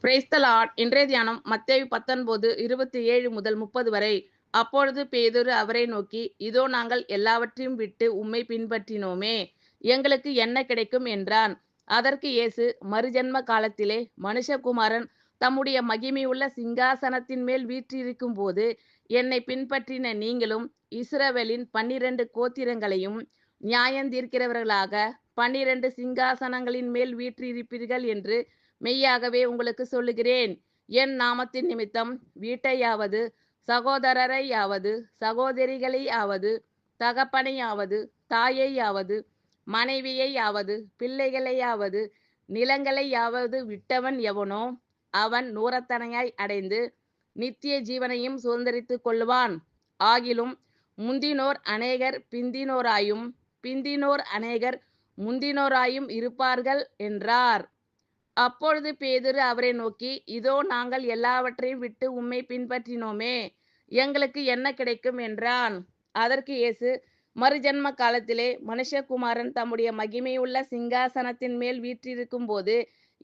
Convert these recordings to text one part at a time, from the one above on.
Praise the Lord. இன்றைய தியானம் மத்தேயு 19:27 முதல் 30 வரை. அப்பொழுது பேதுரு அவரை நோக்கி, இதோ நாங்கள் எல்லாவற்றையும் விட்டு உம்மை பின்பற்றினோமே, எங்களுக்கு என்ன கிடைக்கும் என்றான். அதற்கு இயேசு, மறுஜன்ம காலத்திலே மனுஷகுமாரன் தம்முடைய மகிமையுள்ள சிங்காசனத்தின் மேல் வீற்றிருக்கும் போது என்னை பின்பற்றின நீங்களும் இஸ்ரவேலின் 12 கோத்திரங்களையும் நியாயந்தீர்க்கிறவர்களாக 12 சிங்காசனங்களின் மேல் வீற்றிருப்பீர்கள் என்று மெய்யாகவே உங்களுக்கு சொல்லுகிறேன். என் நாமத்தின் நிமித்தம் வீட்டையாவது, சகோதரரையாவது, சகோதரிகளையாவது, தகப்பனையாவது, தாயையாவது, மனைவியையாவது, பிள்ளைகளையாவது, நிலங்களையாவது விட்டவன் எவனோ அவன் நூறத்தனையாய் அடைந்து நித்திய ஜீவனையும் சுதந்தரித்துக் கொள்ளுவான். ஆகிலும் முந்தினோர் அநேகர் பிந்தினோராயும், பிந்தினோர் அநேகர் முந்தினோராயும் இருப்பார்கள் என்றார். அப்பொழுது பேதுரு அவரை நோக்கி, இதோ நாங்கள் எல்லாவற்றையும் விட்டு உம்மை பின்பற்றினோமே, எங்களுக்கு என்ன கிடைக்கும் என்றான். அதற்கு இயேசு, மறுஜன்ம காலத்திலே மனுஷகுமாரன் தம்முடைய மகிமையுள்ள சிங்காசனத்தின் மேல் வீற்றிருக்கும் போது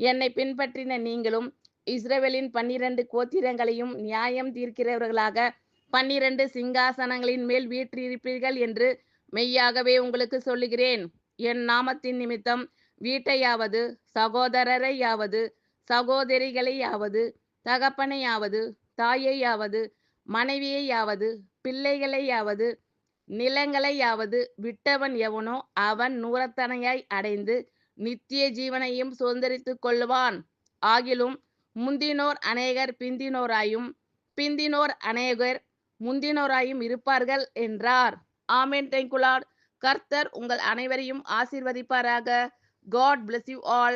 என்னை பின்பற்றின நீங்களும் இஸ்ரவேலின் 12 கோத்திரங்களையும் நியாயம் தீர்க்கிறவர்களாக 12 சிங்காசனங்களின் மேல் வீற்றிருப்பீர்கள் என்று மெய்யாகவே உங்களுக்கு சொல்லுகிறேன். என் நாமத்தின் நிமித்தம் வீட்டையாவது, சகோதரரையாவது, சகோதரிகளையாவது, தகப்பனையாவது, தாயையாவது, மனைவியையாவது, பிள்ளைகளையாவது, நிலங்களையாவது விட்டவன் எவனோ அவன் நூறத்தனையாய் அடைந்து நித்திய ஜீவனையும் சுதந்தரித்துக் கொள்ளுவான். ஆகிலும் முந்தினோர் அநேகர் பிந்தினோராயும், பிந்தினோர் அநேகர் முந்தினோராயும் இருப்பார்கள் என்றார். ஆமென். Thank you Lord. கர்த்தர் உங்கள் அனைவரையும் ஆசீர்வதிப்பாராக. God bless you all.